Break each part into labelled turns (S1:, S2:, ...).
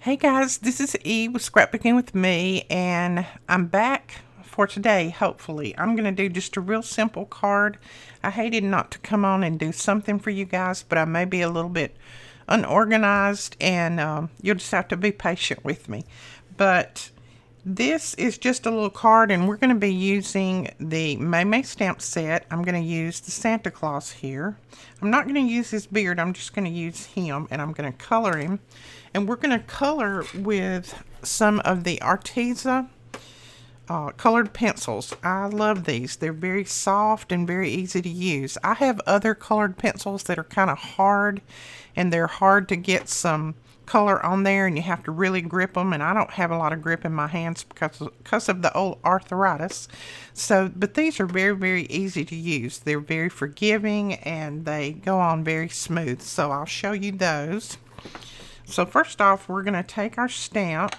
S1: Hey guys, this is Eve with Scrapbooking with me, and I'm back for today, hopefully. I'm going to do just a real simple card. I hated not to come on and do something for you guys, but I may be a little bit unorganized, and you'll just have to be patient with me. But this is just a little card, and we're going to be using the May May stamp set. I'm going to use the Santa Claus here. I'm not going to use his beard. I'm just going to use him, and I'm going to color him. And we're going to color with some of the Arteza colored pencils. I love these. They're very soft and very easy to use. I have other colored pencils that are kind of hard, and they're hard to get some color on there, and you have to really grip them, and I don't have a lot of grip in my hands because of the old arthritis. But these are very, very easy to use. They're very forgiving, and they go on very smooth. So I'll show you those. So first off, we're going to take our stamp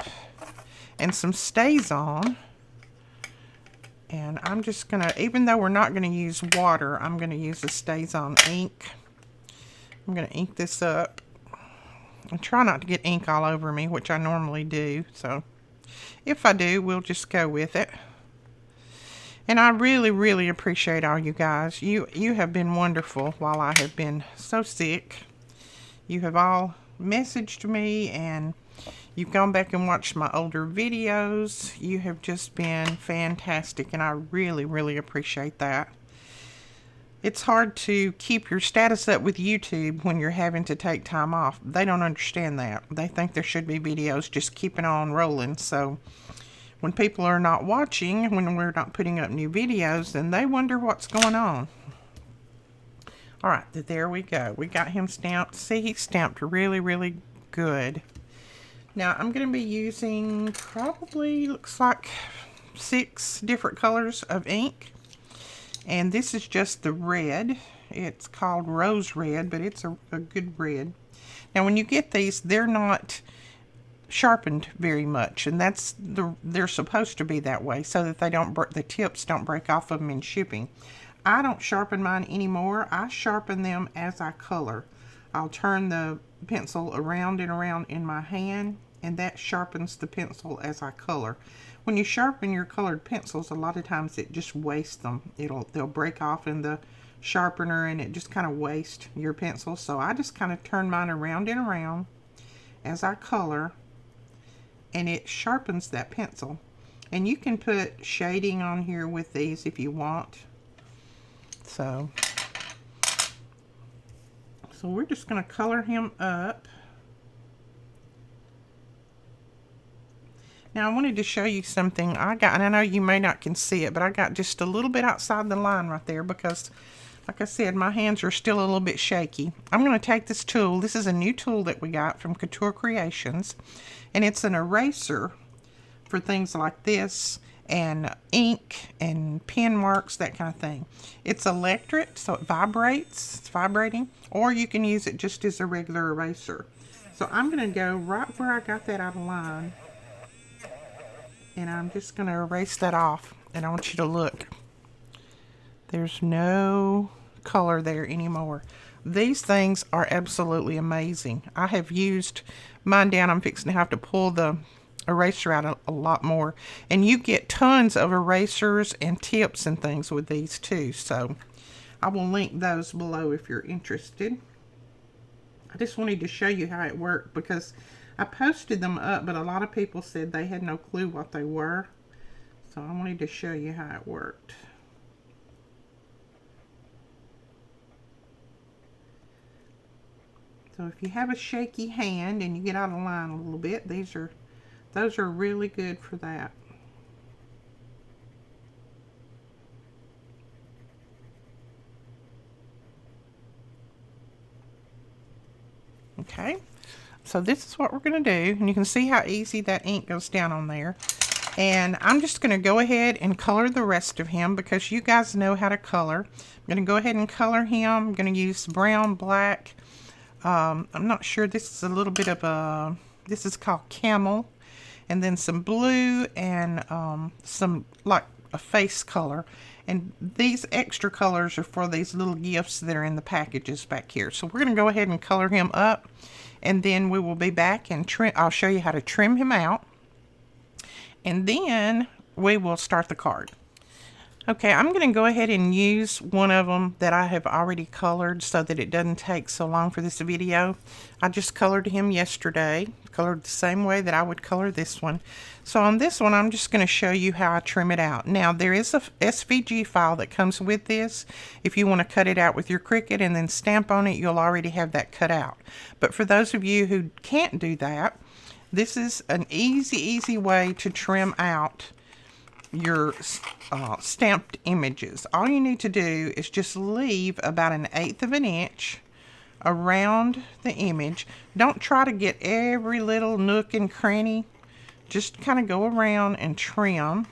S1: and some StazOn, and I'm just going to, even though we're not going to use water, I'm going to use the StazOn ink. I'm going to ink this up. And try not to get ink all over me, which I normally do. So if I do, we'll just go with it. And I really, really appreciate all you guys. You have been wonderful while I have been so sick. You have all messaged me, and you've gone back and watched my older videos. You have just been fantastic, and I really, really appreciate that. It's hard to keep your status up with YouTube when you're having to take time off. They don't understand that. They think there should be videos just keeping on rolling. So when people are not watching, when we're not putting up new videos, then they wonder what's going on. All right, there we go. We got him stamped. See, he's stamped really, really good. Now I'm going to be using probably, looks like 6 different colors of ink. And this is just the red. It's called rose red, but it's a good red. Now when you get these, they're not sharpened very much, and they're supposed to be that way so that the tips don't break off of them in shipping. I don't sharpen mine anymore. I sharpen them as I color. I'll turn the pencil around and around in my hand, and that sharpens the pencil as I color. When you sharpen your colored pencils, a lot of times it just wastes them. They'll break off in the sharpener, and it just kind of wastes your pencil. So I just kind of turn mine around and around as I color, and it sharpens that pencil. And you can put shading on here with these if you want. So we're just going to color him up. Now I wanted to show you something I got, and I know you may not can see it, but I got just a little bit outside the line right there because, like I said, my hands are still a little bit shaky. I'm going to take this tool. This is a new tool that we got from Couture Creations, and it's an eraser for things like this, and ink and pen marks, that kind of thing. It's electric, so it vibrates. It's vibrating, or you can use it just as a regular eraser. So I'm going to go right where I got that out of line, and I'm just going to erase that off. And I want you to look. There's no color there anymore. These things are absolutely amazing. I have used mine down. I'm fixing to have to pull the eraser out a lot more. And you get tons of erasers and tips and things with these too. So I will link those below if you're interested. I just wanted to show you how it worked because I posted them up, but a lot of people said they had no clue what they were. So I wanted to show you how it worked. So if you have a shaky hand and you get out of line a little bit, those are really good for that. Okay. So this is what we're going to do, and you can see how easy that ink goes down on there. And I'm just going to go ahead and color the rest of him because you guys know how to color. I'm going to go ahead and color him. I'm going to use brown, black. I'm not sure, this is a little bit of a, this is called camel. And then some blue and some like a face color. And these extra colors are for these little gifts that are in the packages back here. So we're going to go ahead and color him up, and then we will be back and trim. I'll show you how to trim him out, and then we will start the card. Okay, I'm going to go ahead and use one of them that I have already colored so that it doesn't take so long for this video. I just colored him yesterday, colored the same way that I would color this one. So on this one, I'm just going to show you how I trim it out. Now, there is a SVG file that comes with this. If you want to cut it out with your Cricut and then stamp on it, you'll already have that cut out. But for those of you who can't do that, this is an easy way to trim out your stamped images. All you need to do is just leave about 1/8 of an inch around the image. Don't try to get every little nook and cranny. Just kind of go around and trim,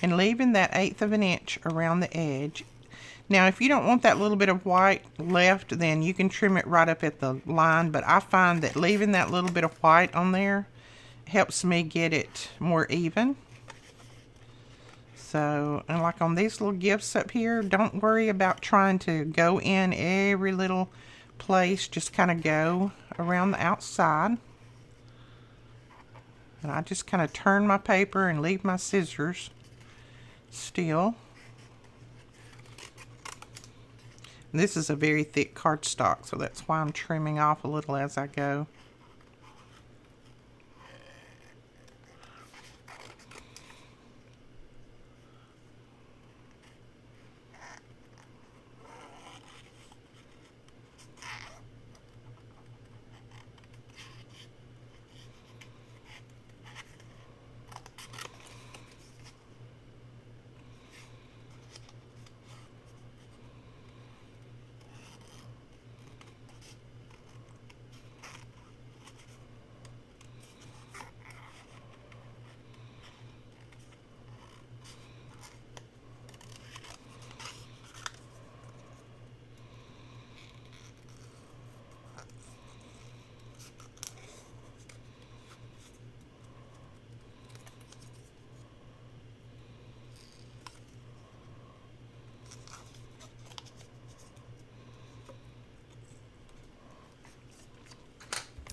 S1: and leaving that 1/8 of an inch around the edge. Now, if you don't want that little bit of white left, then you can trim it right up at the line, but I find that leaving that little bit of white on there helps me get it more even. So, and like on these little gifts up here, don't worry about trying to go in every little place. Just kind of go around the outside. And I just kind of turn my paper and leave my scissors still. And this is a very thick cardstock, so that's why I'm trimming off a little as I go.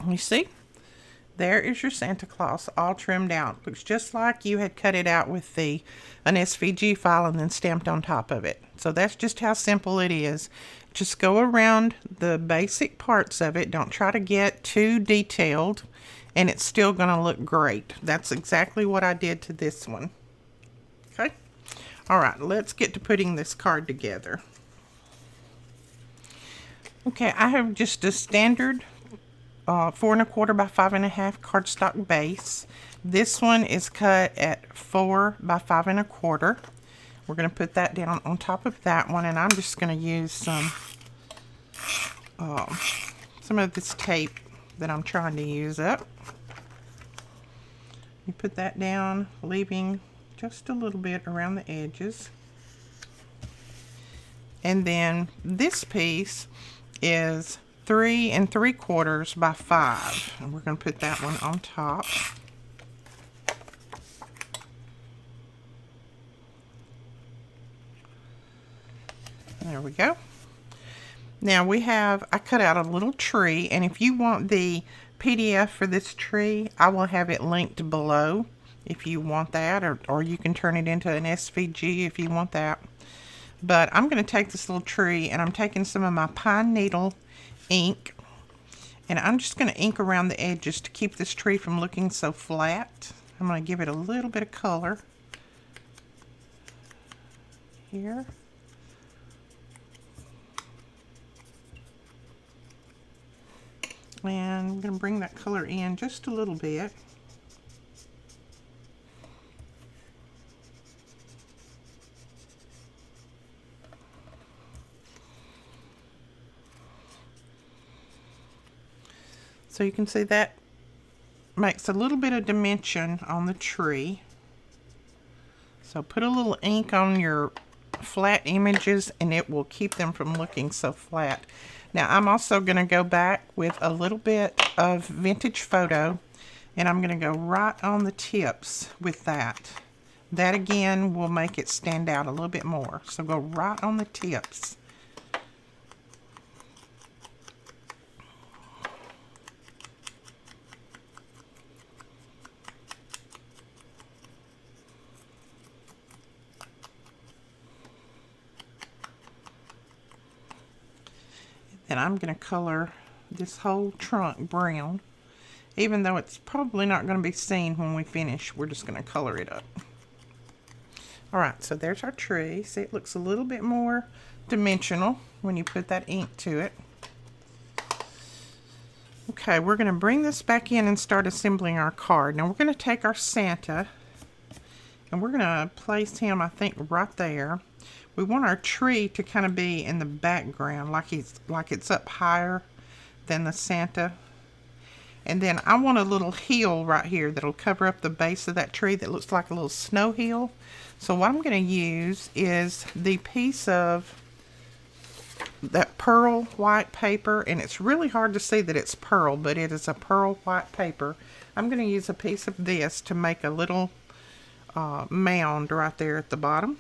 S1: You see? There is your Santa Claus all trimmed out. Looks just like you had cut it out with an SVG file and then stamped on top of it. So that's just how simple it is. Just go around the basic parts of it. Don't try to get too detailed, and it's still going to look great. That's exactly what I did to this one. Okay? All right, let's get to putting this card together. Okay, I have just a standard 4 1/4 by 5 1/2 cardstock base. This one is cut at 4 by 5 1/4. We're going to put that down on top of that one, and I'm just going to use some of this tape that I'm trying to use up. You put that down, leaving just a little bit around the edges. And then this piece is 3 3/4 by 5, and we're going to put that one on top. There we go. Now I cut out a little tree, and if you want the PDF for this tree, I will have it linked below if you want that, or you can turn it into an SVG if you want that. But I'm going to take this little tree, and I'm taking some of my pine needle ink, and I'm just going to ink around the edges to keep this tree from looking so flat. I'm going to give it a little bit of color here. And I'm going to bring that color in just a little bit. So you can see that makes a little bit of dimension on the tree. So put a little ink on your flat images, and it will keep them from looking so flat. Now I'm also going to go back with a little bit of Vintage Photo, and I'm going to go right on the tips with that. That again will make it stand out a little bit more. So go right on the tips. And I'm going to color this whole trunk brown. Even though it's probably not going to be seen when we finish, we're just going to color it up. Alright, so there's our tree. See, it looks a little bit more dimensional when you put that ink to it. Okay, we're going to bring this back in and start assembling our card. Now we're going to take our Santa and we're going to place him, I think, right there. We want our tree to kind of be in the background, like it's up higher than the Santa. And then I want a little hill right here that'll cover up the base of that tree that looks like a little snow hill. So what I'm going to use is the piece of that pearl white paper, and it's really hard to see that it's pearl, but it is a pearl white paper. I'm going to use a piece of this to make a little mound right there at the bottom.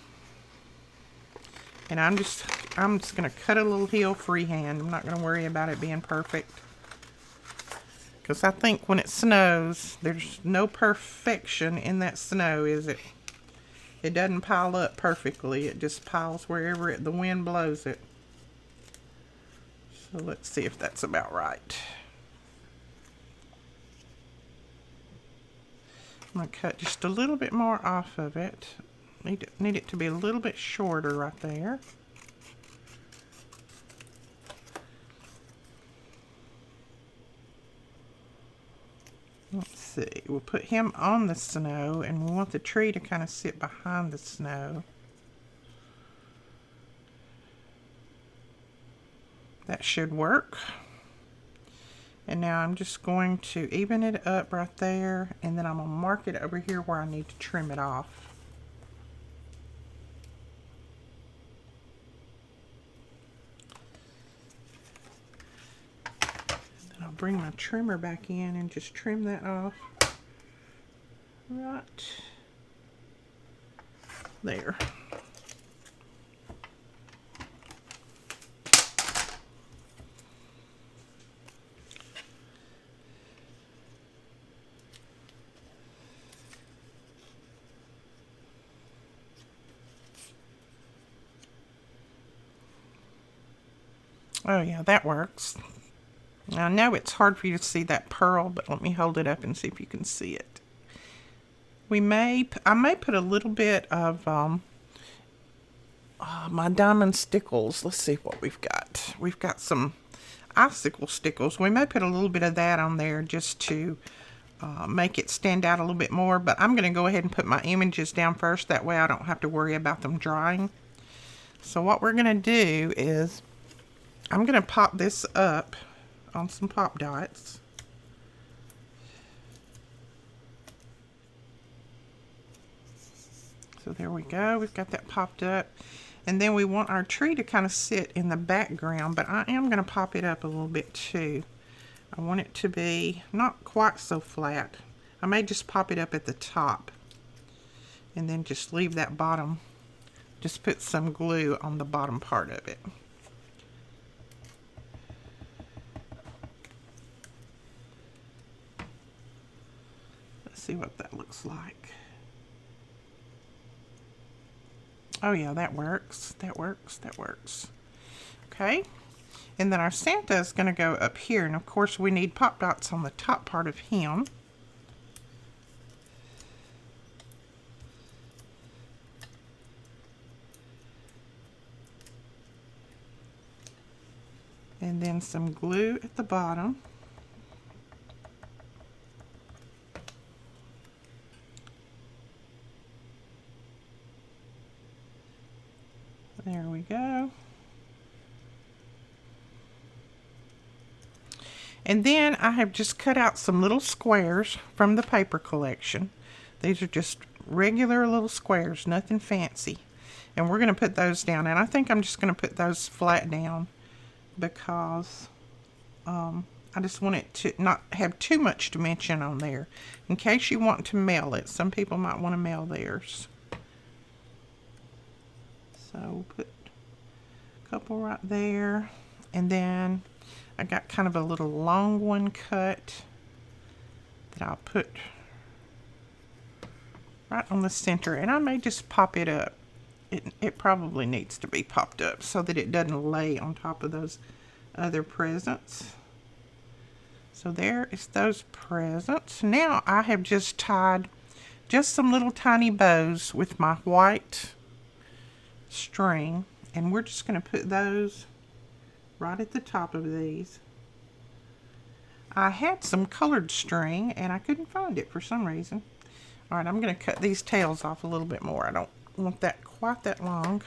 S1: And I'm just going to cut a little hill freehand. I'm not going to worry about it being perfect. Because I think when it snows, there's no perfection in that snow, is it? It doesn't pile up perfectly. It just piles wherever the wind blows it. So let's see if that's about right. I'm going to cut just a little bit more off of it. Need it to be a little bit shorter right there. Let's see, we'll put him on the snow, and we want the tree to kind of sit behind the snow. That should work. And now I'm just going to even it up right there, and then I'm going to mark it over here where I need to trim it off. Bring my trimmer back in and just trim that off right there. Oh yeah, that works. Now, I know it's hard for you to see that pearl, but let me hold it up and see if you can see it. I may put a little bit of my diamond stickles. Let's see what we've got. We've got some icicle stickles. We may put a little bit of that on there just to make it stand out a little bit more. But I'm going to go ahead and put my images down first. That way I don't have to worry about them drying. So what we're going to do is I'm going to pop this up on some pop dots. So there we go, we've got that popped up. And then we want our tree to kind of sit in the background, but I am going to pop it up a little bit too. I want it to be not quite so flat. I may just pop it up at the top and then just leave that bottom, just put some glue on the bottom part of it. See what that looks like. Oh yeah, that works. That works. That works. Okay. And then our Santa is going to go up here. And of course we need pop dots on the top part of him. And then some glue at the bottom. There we go. And then I have just cut out some little squares from the paper collection. These are just regular little squares, nothing fancy. And we're going to put those down. And I think I'm just going to put those flat down because I just want it to not have too much dimension on there. In case you want to mail it. Some people might want to mail theirs. So we'll put a couple right there. And then I got kind of a little long one cut that I'll put right on the center. And I may just pop it up. It probably needs to be popped up so that it doesn't lay on top of those other presents. So there is those presents. Now I have just tied just some little tiny bows with my white string, and we're just going to put those right at the top of these. I had some colored string and I couldn't find it for some reason. Alright, I'm going to cut these tails off a little bit more. I don't want that quite that long.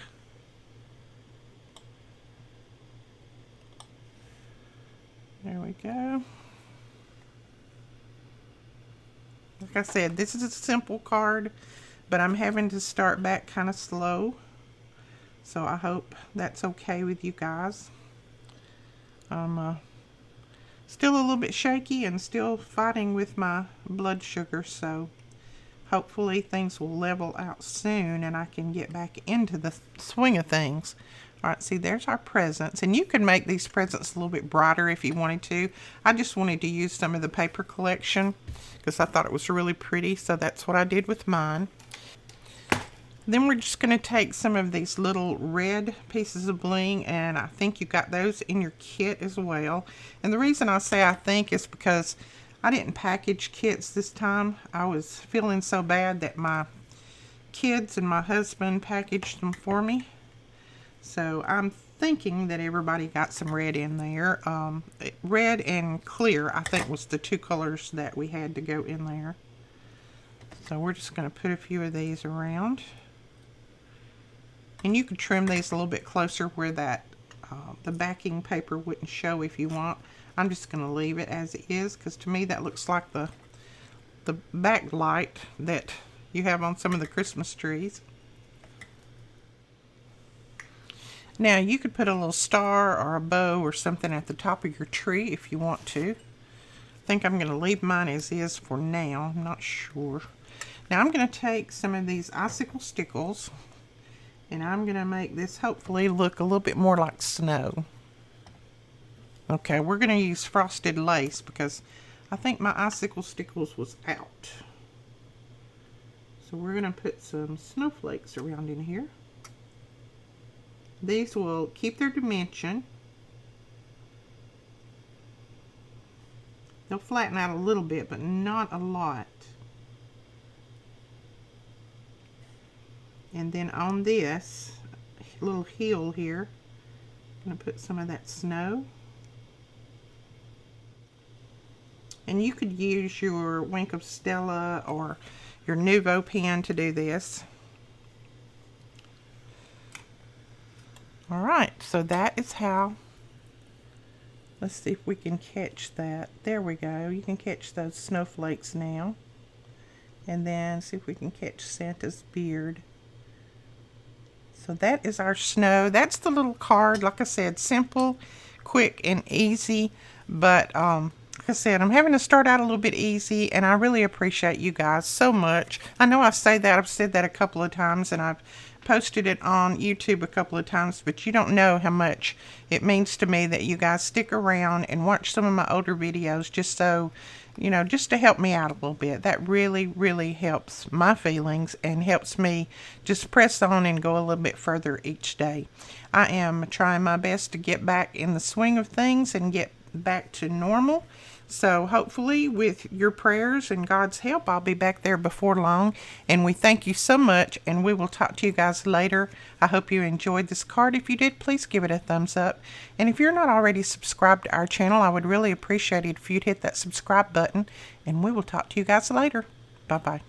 S1: There we go. Like I said, this is a simple card, but I'm having to start back kind of slow. So I hope that's okay with you guys. I'm still a little bit shaky and still fighting with my blood sugar, so hopefully things will level out soon and I can get back into the swing of things. Alright, see, there's our presents, and you can make these presents a little bit brighter if you wanted to. I just wanted to use some of the paper collection because I thought it was really pretty, so that's what I did with mine. Then we're just going to take some of these little red pieces of bling, and I think you got those in your kit as well. And the reason I say I think is because I didn't package kits this time. I was feeling so bad that my kids and my husband packaged them for me. So I'm thinking that everybody got some red in there. Red and clear, I think, was the two colors that we had to go in there. So we're just going to put a few of these around. And you could trim these a little bit closer where that the backing paper wouldn't show if you want. I'm just going to leave it as it is because to me that looks like the backlight that you have on some of the Christmas trees. Now you could put a little star or a bow or something at the top of your tree if you want to. I think I'm going to leave mine as is for now. I'm not sure. Now I'm going to take some of these icicle stickles and I'm going to make this hopefully look a little bit more like snow. Okay, we're going to use frosted lace because I think my icicle stickles was out. So we're going to put some snowflakes around in here. These will keep their dimension. They'll flatten out a little bit, but not a lot. And then on this little heel here, I'm going to put some of that snow. And you could use your Wink of Stella or your Nuvo pen to do this. Alright, so that is how, let's see if we can catch that. There we go. You can catch those snowflakes now. And then see if we can catch Santa's beard. So that is our snow. That's the little card. Like I said, simple, quick, and easy. But like I said, I'm having to start out a little bit easy, and I really appreciate you guys so much. I know I say that. I've said that a couple of times, and I've posted it on YouTube a couple of times, but you don't know how much it means to me that you guys stick around and watch some of my older videos just so, you know, just to help me out a little bit. That really, really helps my feelings and helps me just press on and go a little bit further each day. I am trying my best to get back in the swing of things and get back to normal. So hopefully with your prayers and God's help, I'll be back there before long. And we thank you so much, and we will talk to you guys later. I hope you enjoyed this card. If you did, please give it a thumbs up. And if you're not already subscribed to our channel, I would really appreciate it if you'd hit that subscribe button. And we will talk to you guys later. Bye-bye.